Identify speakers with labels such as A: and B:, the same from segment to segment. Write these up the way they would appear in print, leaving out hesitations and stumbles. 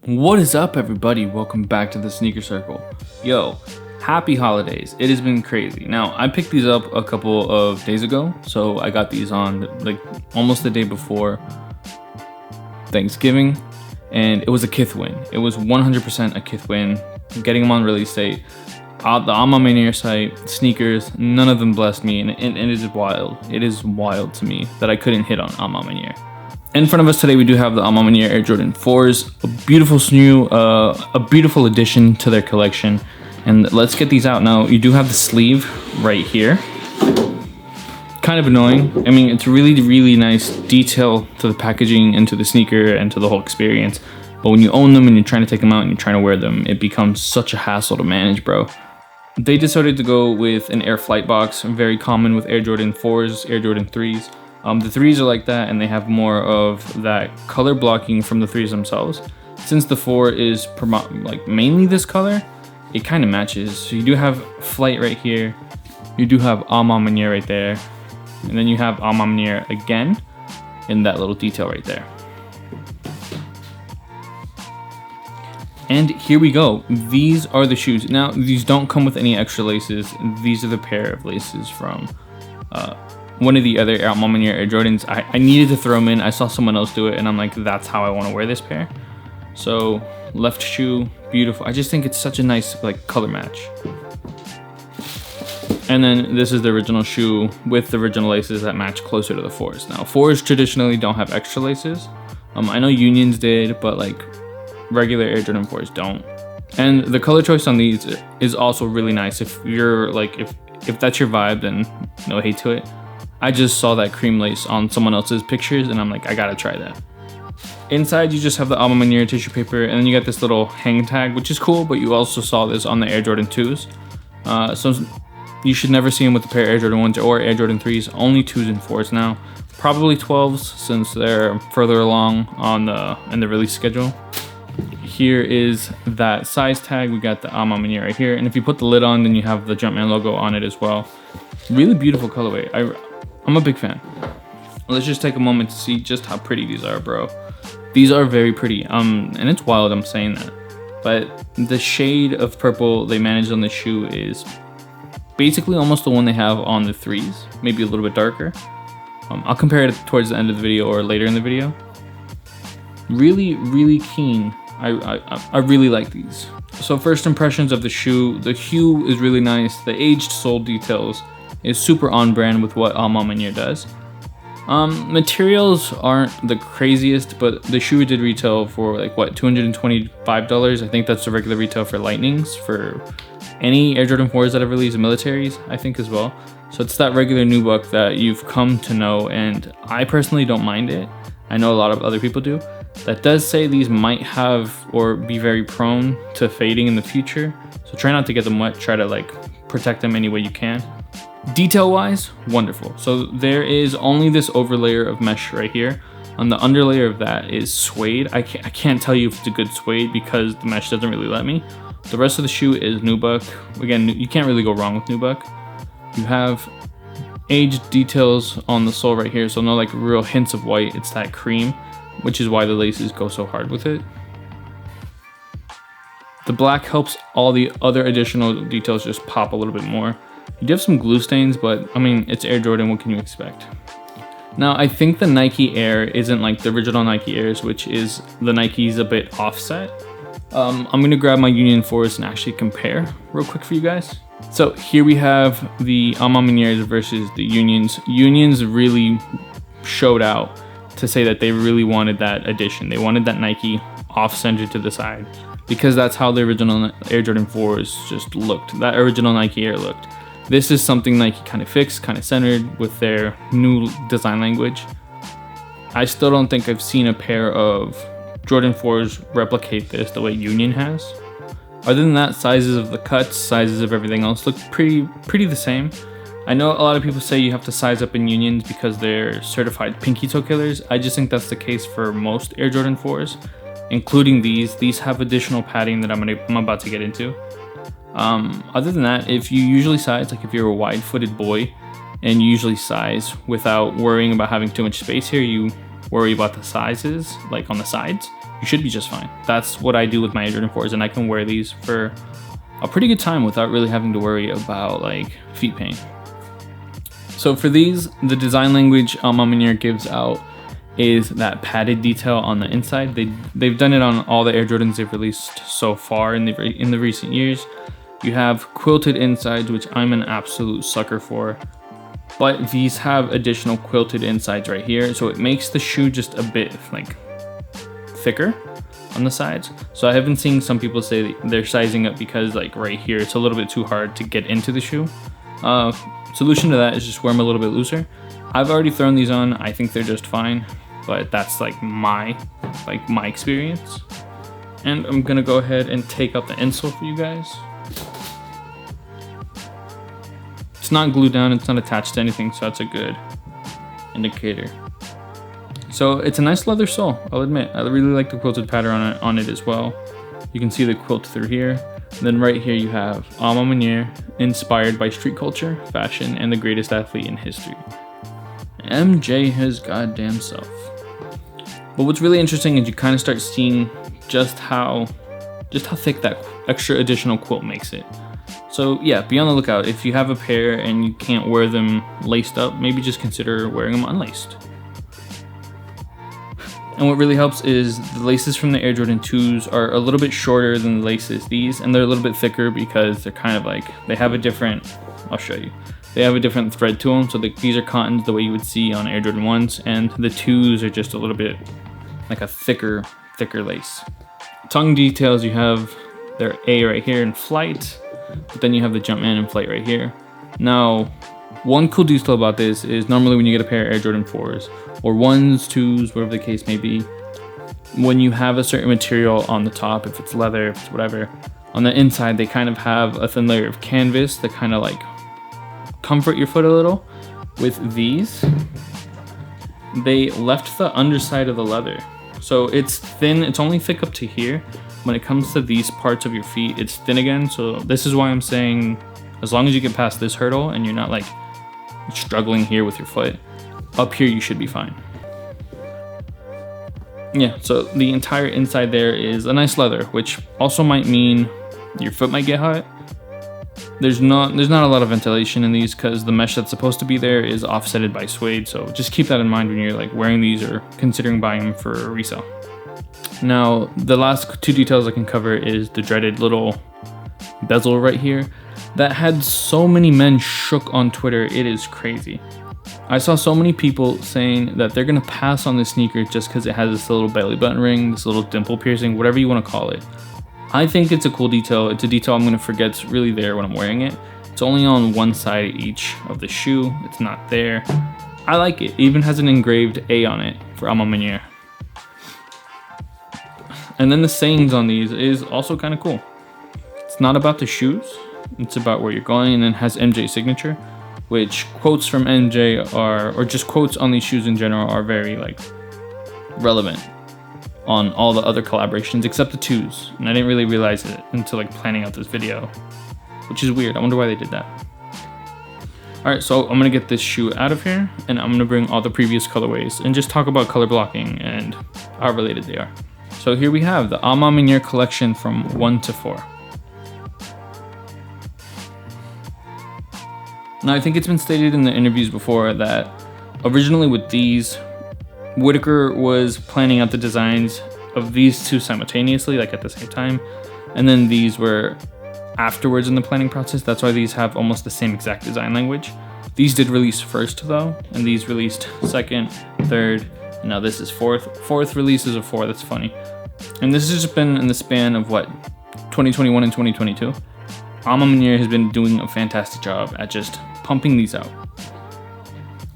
A: What is up, everybody? Welcome back to the Sneaker Circle. Yo, happy holidays. It has been crazy. Now, I picked these up a couple of days ago, so I got these on like almost the day before Thanksgiving, and it was a Kith win. It was 100% a Kith win. Getting them on release date, the A Ma Maniere site, sneakers, none of them blessed me, and it is wild. It is wild to me that I couldn't hit on A Ma Maniere. In front of us today, we do have the A Ma Maniere Air Jordan 4s, a beautiful a beautiful addition to their collection. And let's get these out. Now, you do have the sleeve right here. Kind of annoying. I mean, it's really, really nice detail to the packaging and to the sneaker and to the whole experience. But when you own them and you're trying to take them out and you're trying to wear them, it becomes such a hassle to manage, bro. They decided to go with an Air Flight box, very common with Air Jordan 4s, Air Jordan 3s. The 3s are like that, and they have more of that color blocking from the 3s themselves. Since the 4 is mainly this color, it kind of matches. So you do have Flight right here, you do have A Ma Maniere right there, and then you have A Ma Maniere again in that little detail right there. And here we go. These are the shoes. Now, these don't come with any extra laces. These are the pair of laces from one of the other A Ma Maniere Air Jordans. I needed to throw them in. I saw someone else do it, and I'm like, that's how I want to wear this pair. So left shoe, beautiful. I just think it's such a nice color match. And then this is the original shoe with the original laces that match closer to the 4s. Now 4s traditionally don't have extra laces. I know Unions did, but regular Air Jordan 4s don't. And the color choice on these is also really nice. If you're if that's your vibe, then no hate to it. I just saw that cream lace on someone else's pictures, and I'm like, I gotta try that. Inside, you just have the A Ma Maniere tissue paper, and then you got this little hang tag, which is cool, but you also saw this on the Air Jordan 2s. So you should never see them with the pair of Air Jordan 1s or Air Jordan 3s, only 2s and 4s now. Probably 12s, since they're further along in the release schedule. Here is that size tag. We got the A Ma Maniere right here, and if you put the lid on, then you have the Jumpman logo on it as well. Really beautiful colorway. I'm a big fan. Let's just take a moment to see just how pretty these are, bro. These are very pretty. And it's wild I'm saying that, but the shade of purple they managed on the shoe is basically almost the one they have on the 3s, maybe a little bit darker. I'll compare it towards the end of the video or later in the video. Really, really keen. I really like these. So first impressions of the shoe. The hue is really nice. The aged sole details is super on brand with what A Ma Maniere does. Materials aren't the craziest, but the shoe did retail for $225. I think that's the regular retail for Lightnings, for any Air Jordan 4s that have released, militaries, I think as well. So it's that regular nubuck that you've come to know, and I personally don't mind it. I know a lot of other people do. That does say these might have or be very prone to fading in the future. So try not to get them wet, try to protect them any way you can. Detail wise, wonderful. So there is only this overlayer of mesh right here. On the underlayer of that is suede. I can't tell you if it's a good suede because the mesh doesn't really let me. The rest of the shoe is nubuck. Again, you can't really go wrong with nubuck. You have aged details on the sole right here, so no real hints of white. It's that cream, which is why the laces go so hard with it. The black helps all the other additional details just pop a little bit more. You do have some glue stains, but I mean, it's Air Jordan, what can you expect? Now, I think the Nike Air isn't like the original Nike Airs, which is the Nike's a bit offset. I'm gonna grab my Union 4s and actually compare real quick for you guys. So here we have the A Ma Manieres versus the Unions. Unions really showed out to say that they really wanted that addition. They wanted that Nike off-center to the side because that's how the original Air Jordan 4s just looked. That original Nike Air looked. This is something Nike kind of fixed, kind of centered with their new design language. I still don't think I've seen a pair of Jordan 4s replicate this the way Union has. Other than that, sizes of the cuts, sizes of everything else look pretty the same. I know a lot of people say you have to size up in Unions because they're certified pinky toe killers. I just think that's the case for most Air Jordan 4s, including these. These have additional padding that I'm about to get into. Other than that, if you usually size, if you're a wide-footed boy and you usually size without worrying about having too much space here, you worry about the sizes, on the sides. you should be just fine. That's what I do with my Air Jordan 4s, and I can wear these for a pretty good time without really having to worry about like feet pain. So for these, the design language Ma Maniere gives out is that padded detail on the inside. They've done it on all the Air Jordans they've released so far in the recent years. You have quilted insides, which I'm an absolute sucker for, but these have additional quilted insides right here, so it makes the shoe just a bit like thicker on the sides. So I have been seeing some people say they're sizing up because like right here it's a little bit too hard to get into the shoe. Solution to that is just wear them a little bit looser. I've already thrown these on. I think they're just fine, but that's like my experience. And I'm gonna go ahead and take out the insole for you guys. It's not glued down, it's not attached to anything, so that's a good indicator. So it's a nice leather sole, I'll admit. I really like the quilted pattern on it as well. You can see the quilt through here. And then right here you have A Ma Maniere, inspired by street culture, fashion, and the greatest athlete in history. MJ his goddamn self. But what's really interesting is you kind of start seeing just how thick that extra additional quilt makes it. So yeah, be on the lookout. If you have a pair and you can't wear them laced up, maybe just consider wearing them unlaced. And what really helps is the laces from the Air Jordan 2s are a little bit shorter than the laces these, and they're a little bit thicker because they're kind of like, they have a different, I'll show you. They have a different thread to them, so these are cottons the way you would see on Air Jordan 1s, and the 2s are just a little bit like a thicker lace. Tongue details, you have their A right here in flight, but then you have the Jumpman in flight right here. Now, one cool detail about this is normally when you get a pair of Air Jordan 4s, or 1s, 2s, whatever the case may be, when you have a certain material on the top, if it's leather, if it's whatever, on the inside they kind of have a thin layer of canvas that kind of like comfort your foot a little. With these, they left the underside of the leather. So it's thin, it's only thick up to here. When it comes to these parts of your feet, it's thin again. So this is why I'm saying, as long as you get past this hurdle and you're not like struggling here with your foot, up here you should be fine. Yeah, so the entire inside there is a nice leather, which also might mean your foot might get hot. There's not a lot of ventilation in these because the mesh that's supposed to be there is offsetted by suede, so just keep that in mind when you're like wearing these or considering buying them for resale. Now, the last two details I can cover is the dreaded little bezel right here that had so many men shook on Twitter. It is crazy. I saw so many people saying that they're gonna pass on this sneaker just because it has this little belly button ring, this little dimple piercing, whatever you want to call it. I think it's a cool detail. It's a detail I'm gonna forget's really there when I'm wearing it. It's only on one side each of the shoe. It's not there. I like it. It even has an engraved A on it for A Ma Maniere. And then the sayings on these is also kind of cool. It's not about the shoes, it's about where you're going, and then has MJ's signature, which quotes from MJ are, or just quotes on these shoes in general, are very like relevant on all the other collaborations except the 2s. And I didn't really realize it until like planning out this video, which is weird. I wonder why they did that. All right, so I'm gonna get this shoe out of here and I'm gonna bring all the previous colorways and just talk about color blocking and how related they are. So here we have the A Ma Maniere collection from 1 to 4. Now, I think it's been stated in the interviews before that originally with these, Whitaker was planning out the designs of these two simultaneously, like at the same time, and then these were afterwards in the planning process. That's why these have almost the same exact design language. These did release first though, and these released second, third, and now this is fourth. Fourth release is a 4, that's funny. And this has just been in the span of what, 2021 and 2022. A Ma Maniere has been doing a fantastic job at just pumping these out.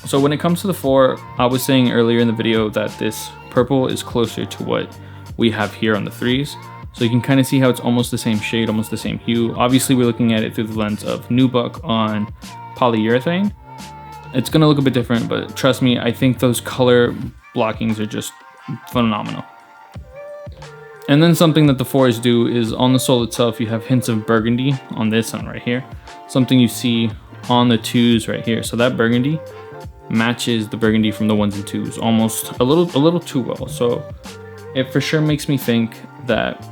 A: So when it comes to the 4, I was saying earlier in the video that this purple is closer to what we have here on the 3s. So you can kind of see how it's almost the same shade, almost the same hue. Obviously we're looking at it through the lens of nubuck on polyurethane. It's gonna look a bit different, but trust me, I think those color blockings are just phenomenal. And then something that the 4s do is on the sole itself, you have hints of burgundy on this one right here. Something you see on the 2s right here. So that burgundy matches the burgundy from the 1s and 2s almost a little too well. So it for sure makes me think that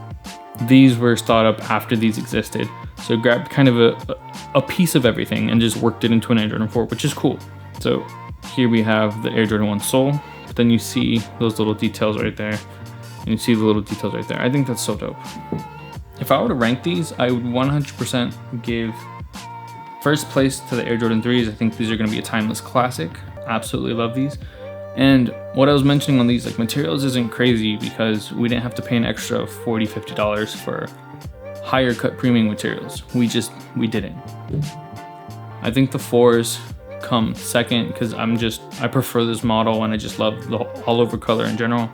A: these were thought up after these existed. So grabbed kind of a piece of everything and just worked it into an Air Jordan 4, which is cool. So here we have the Air Jordan 1 sole, but then you see those little details right there. And you see the little details right there. I think that's so dope. If I were to rank these, I would 100% give first place to the Air Jordan 3s. I think these are gonna be a timeless classic. Absolutely love these. And what I was mentioning on these, like, materials isn't crazy because we didn't have to pay an extra $40, $50 for higher cut premium materials. We didn't. I think the 4s come second because I prefer this model and I just love the all over color in general.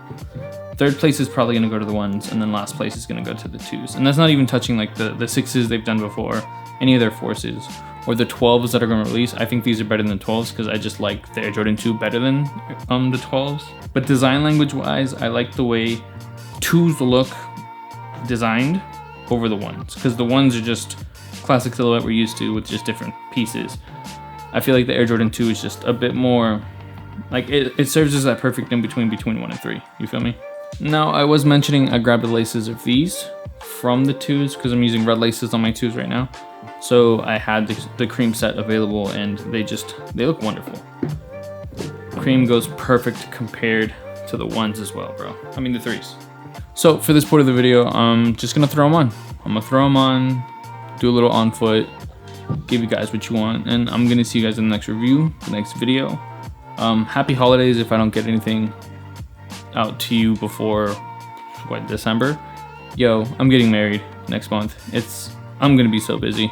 A: Third place is probably gonna go to the 1s, and then last place is gonna go to the 2s. And that's not even touching like the 6s they've done before, any of their 4s, or the 12s that are gonna release. I think these are better than the 12s because I just like the Air Jordan 2 better than the 12s. But design language wise, I like the way 2s look designed over the 1s, because the 1s are just classic silhouette we're used to with just different pieces. I feel like the Air Jordan 2 is just a bit more, like it serves as that perfect in between 1 and 3, you feel me? Now, I was mentioning I grabbed the laces of these from the 2s because I'm using red laces on my 2s right now. So I had the cream set available and they look wonderful. Cream goes perfect compared to the 1s as well, bro. I mean the 3s. So for this part of the video, I'm just gonna throw them on. I'm gonna throw them on, do a little on foot, give you guys what you want, and I'm gonna see you guys in the next review, the next video. Happy holidays if I don't get anything out to you before, what, December? Yo, I'm getting married next month. I'm gonna be so busy.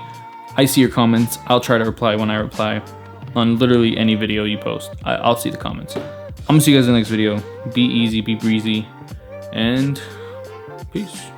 A: I see your comments. I'll try to reply when I reply on literally any video you post. I'll see the comments. I'm gonna see you guys in the next video. Be easy, be breezy, and peace.